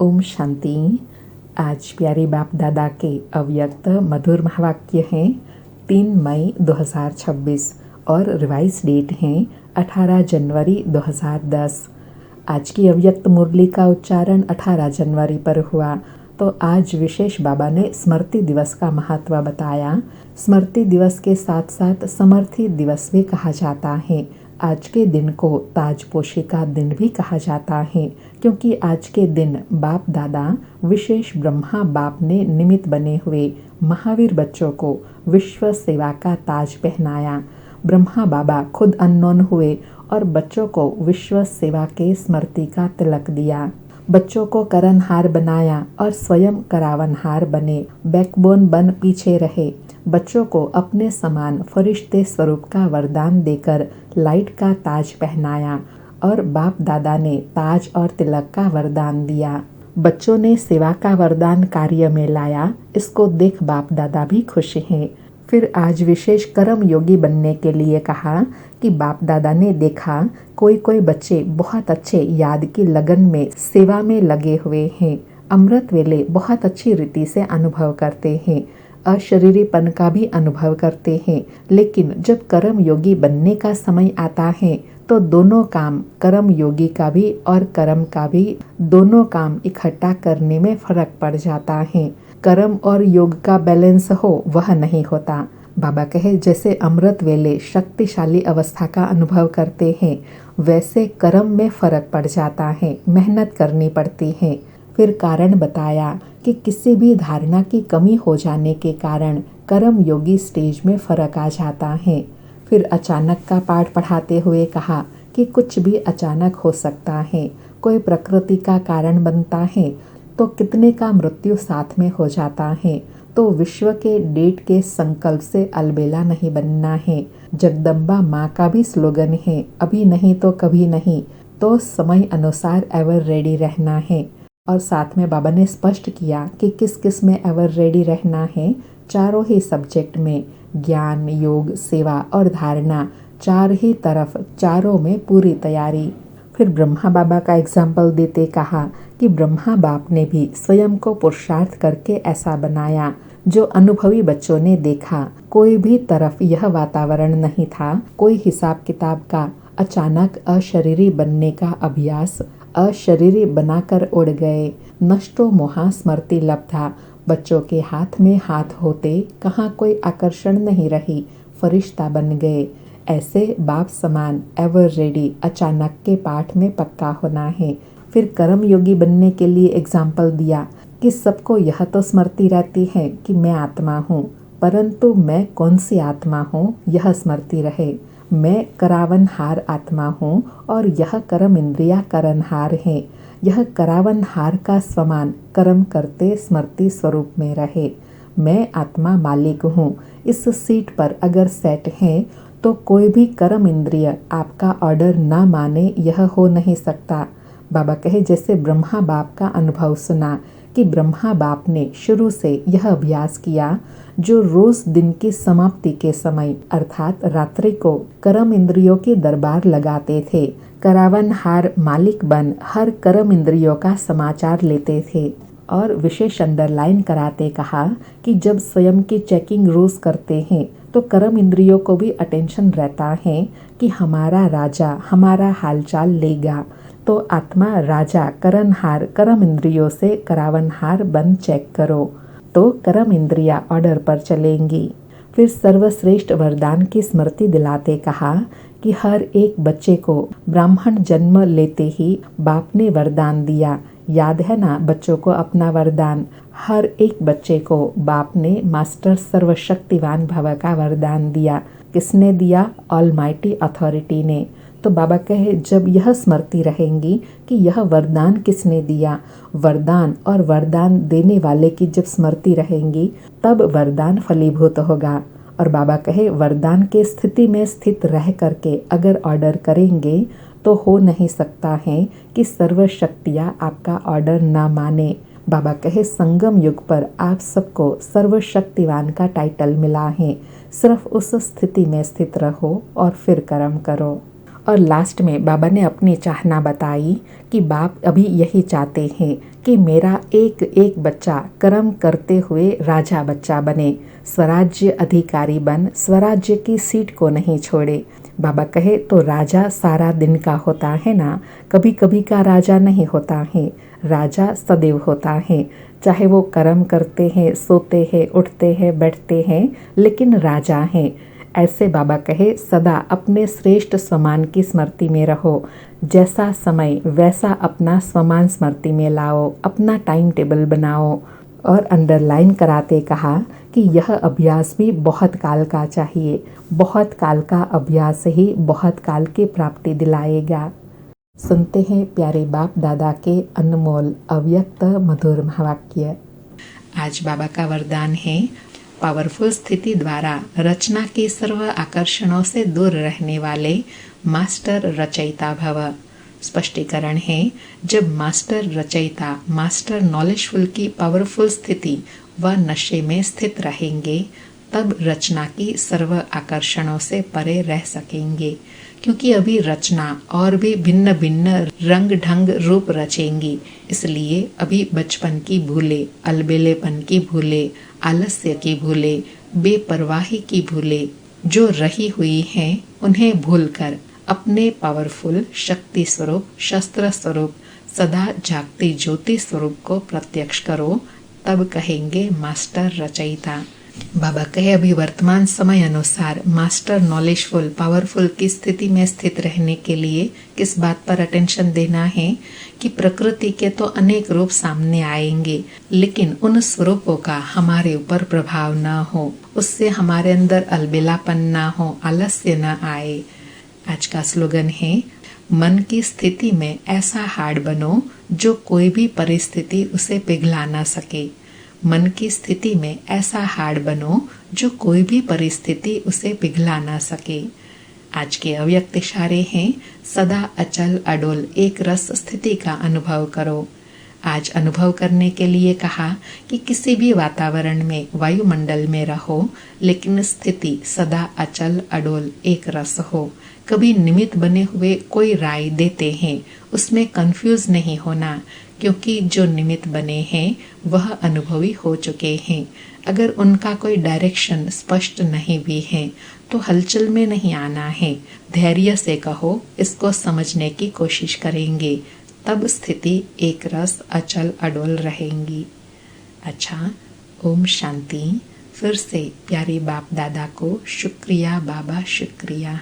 ओम शांति। आज प्यारे बाप दादा के अव्यक्त मधुर महावाक्य हैं 3 मई 2026 और रिवाइज डेट हैं 18 जनवरी 2010। आज की अव्यक्त मुरली का उच्चारण 18 जनवरी पर हुआ। तो आज विशेष बाबा ने स्मृति दिवस का महत्व बताया। स्मृति दिवस के साथ साथ समर्थी दिवस भी कहा जाता है। आज के दिन को ताजपोशी का दिन भी कहा जाता है, क्योंकि आज के दिन बाप दादा विशेष ब्रह्मा बाप ने निमित्त बने हुए महावीर बच्चों को विश्व सेवा का ताज पहनाया। ब्रह्मा बाबा खुद अननोन हुए और बच्चों को विश्व सेवा के स्मृति का तिलक दिया। बच्चों को करनहार बनाया और स्वयं करावनहार बने, बैकबोन बन पीछे रहे। बच्चों को अपने समान फरिश्ते स्वरूप का वरदान देकर लाइट का ताज पहनाया और बाप दादा ने ताज और तिलक का वरदान दिया। बच्चों ने सेवा का वरदान कार्य में लाया, इसको देख बाप दादा भी खुश हैं। फिर आज विशेष कर्म योगी बनने के लिए कहा कि बाप दादा ने देखा कोई बच्चे बहुत अच्छे याद की लगन में सेवा में लगे हुए हैं, अमृत वेले बहुत अच्छी रीति से अनुभव करते हैं, अशरीरीपन का भी अनुभव करते हैं, लेकिन जब कर्म योगी बनने का समय आता है तो दोनों काम, कर्म योगी का भी और कर्म का भी, दोनों काम इकट्ठा करने में फर्क पड़ जाता है। कर्म और योग का बैलेंस हो वह नहीं होता। बाबा कहे जैसे अमृत वेले शक्तिशाली अवस्था का अनुभव करते हैं, वैसे कर्म में फर्क पड़ जाता है, मेहनत करनी पड़ती है। फिर कारण बताया कि किसी भी धारणा की कमी हो जाने के कारण कर्म योगी स्टेज में फर्क आ जाता है। फिर अचानक का पाठ पढ़ाते हुए कहा कि कुछ भी अचानक हो सकता है, कोई प्रकृति का कारण बनता है तो कितने का मृत्यु साथ में हो जाता है। तो विश्व के डेट के संकल्प से अलबेला नहीं बनना है। जगदम्बा माँ का भी स्लोगन है, अभी नहीं तो कभी नहीं, तो समय अनुसार एवर रेडी रहना है। और साथ में बाबा ने स्पष्ट किया कि किस किस में एवर रेडी रहना है। चारों ही सब्जेक्ट में, ज्ञान, योग, सेवा और धारणा, चार ही तरफ, चारों में पूरी तैयारी। फिर ब्रह्मा बाबा का एग्जाम्पल देते कहा कि ब्रह्मा बाप ने भी स्वयं को पुरुषार्थ करके ऐसा बनाया जो अनुभवी बच्चों ने देखा। कोई भी तरफ यह वातावरण नहीं था, कोई हिसाब किताब का। अचानक अशरीरी बनने का अभ्यास, अशरीरी बनाकर उड़ गए। नष्टो मोहा स्मृति लब्धा, बच्चों के हाथ में हाथ होते कहाँ कोई आकर्षण नहीं रही, फरिश्ता बन गए। ऐसे बाप समान एवर रेडी अचानक के पाठ में पक्का होना है। फिर कर्म योगी बनने के लिए एग्जाम्पल दिया कि सबको यह तो स्मृति रहती है कि मैं आत्मा हूँ, परंतु मैं कौन सी आत्मा हूँ यह स्मृति रहे। मैं करावनहार आत्मा हूँ और यह कर्म इंद्रिया करनहार है। यह करावनहार का समान कर्म करते स्मृति स्वरूप में रहे। मैं आत्मा मालिक हूँ। इस सीट पर अगर सेट है तो कोई भी कर्म इंद्रिय आपका ऑर्डर ना माने यह हो नहीं सकता। बाबा कहे जैसे ब्रह्मा बाप का अनुभव सुना कि ब्रह्मा बाप ने शुरू से यह अभ्यास किया, जो रोज दिन की समाप्ति के समय अर्थात रात्रि को कर्म इंद्रियों के दरबार लगाते थे, करावनहार मालिक बन हर कर्म इंद्रियों का समाचार लेते थे। और विशेष अंडरलाइन कराते कहा कि जब स्वयं की चेकिंग रोज करते हैं तो कर्म इंद्रियों को भी अटेंशन रहता है कि हमारा राजा हमारा हालचाल लेगा। तो आत्मा राजा करनहार कर्म इंद्रियों से करावनहार बन चेक करो, तो कर्म इंद्रिया ऑर्डर पर चलेंगी। फिर सर्वश्रेष्ठ वरदान की स्मृति दिलाते कहा कि हर एक बच्चे को ब्राह्मण जन्म लेते ही बाप ने वरदान दिया। याद है ना बच्चों को अपना वरदान? हर एक बच्चे को बाप ने मास्टर सर्वशक्तिवान भव का वरदान दिया। किसने दिया? ऑलमाइटी अथॉरिटी ने। तो बाबा कहे जब यह स्मृति रहेंगी कि यह वरदान किसने दिया, वरदान और वरदान देने वाले की जब स्मृति रहेंगी तब वरदान फलीभूत होगा। और बाबा कहे वरदान के स्थिति में स्थित रह करके अगर ऑर्डर करेंगे तो हो नहीं सकता है कि सर्वशक्तियाँ आपका ऑर्डर ना माने। बाबा कहे संगम युग पर आप सबको सर्वशक्तिवान का टाइटल मिला है, सिर्फ उस स्थिति में स्थित रहो और फिर कर्म करो। और लास्ट में बाबा ने अपनी चाहना बताई कि बाप अभी यही चाहते हैं कि मेरा एक एक बच्चा कर्म करते हुए राजा बच्चा बने, स्वराज्य अधिकारी बन स्वराज्य की सीट को नहीं छोड़े। बाबा कहे तो राजा सारा दिन का होता है ना, कभी कभी का राजा नहीं होता है। राजा सदैव होता है, चाहे वो कर्म करते हैं, सोते हैं, उठते हैं, बैठते हैं, लेकिन राजा हैं। ऐसे बाबा कहे सदा अपने श्रेष्ठ स्वमान की स्मृति में रहो, जैसा समय वैसा अपना स्वमान स्मृति में लाओ, अपना टाइम टेबल बनाओ। और अंडरलाइन कराते कहा कि यह अभ्यास भी बहुत काल का चाहिए, बहुत काल का अभ्यास ही बहुत काल की प्राप्ति दिलाएगा। सुनते हैं प्यारे बाप दादा के अनमोल अव्यक्त मधुर महावाक्य। आज बाबा का वरदान है, पावरफुल स्थिति द्वारा रचना के सर्व आकर्षणों से दूर रहने वाले मास्टर रचयिता भव। स्पष्टीकरण है, जब मास्टर रचयिता मास्टर नॉलेजफुल की पावरफुल स्थिति व नशे में स्थित रहेंगे, तब रचना की सर्व आकर्षणों से परे रह सकेंगे, क्योंकि अभी रचना और भी भिन्न भिन्न रंग ढंग रूप रचेंगी। इसलिए अभी बचपन की भूले, अलबेलेपन की भूले, आलस्य की भूले, बेपरवाही की भूले जो रही हुई हैं, उन्हें भूलकर अपने पावरफुल शक्ति स्वरूप, शस्त्र स्वरूप, सदा जागती ज्योति स्वरूप को प्रत्यक्ष करो, तब कहेंगे मास्टर रचयिता। बाबा कहे अभी वर्तमान समय अनुसार मास्टर नॉलेजफुल पावरफुल की स्थिति में स्थित रहने के लिए किस बात पर अटेंशन देना है कि प्रकृति के तो अनेक रूप सामने आएंगे, लेकिन उन स्वरूपों का हमारे ऊपर प्रभाव न हो, उससे हमारे अंदर अलबेलापन न हो, आलस्य न आए। आज का स्लोगन है, मन की स्थिति में ऐसा हार्ड बनो जो कोई भी परिस्थिति उसे पिघला ना सके। मन की स्थिति में ऐसा हार्ड बनो जो कोई भी परिस्थिति उसे पिघला ना सके। आज के अव्यक्त इशारे हैं, सदा अचल अडोल एक रस स्थिति का अनुभव करो। आज अनुभव करने के लिए कहा कि किसी भी वातावरण में, वायुमंडल में रहो, लेकिन स्थिति सदा अचल अडोल एक रस हो। कभी निमित्त बने हुए कोई राय देते हैं, उसमें कंफ्यूज नहीं होना, क्योंकि जो निमित्त बने हैं वह अनुभवी हो चुके हैं। अगर उनका कोई डायरेक्शन स्पष्ट नहीं भी है तो हलचल में नहीं आना है, धैर्य से कहो, इसको समझने की कोशिश करेंगे, तब स्थिति एक रस अचल अडोल रहेंगी। अच्छा, ओम शांति। फिर से प्यारे बाप दादा को शुक्रिया बाबा, शुक्रिया।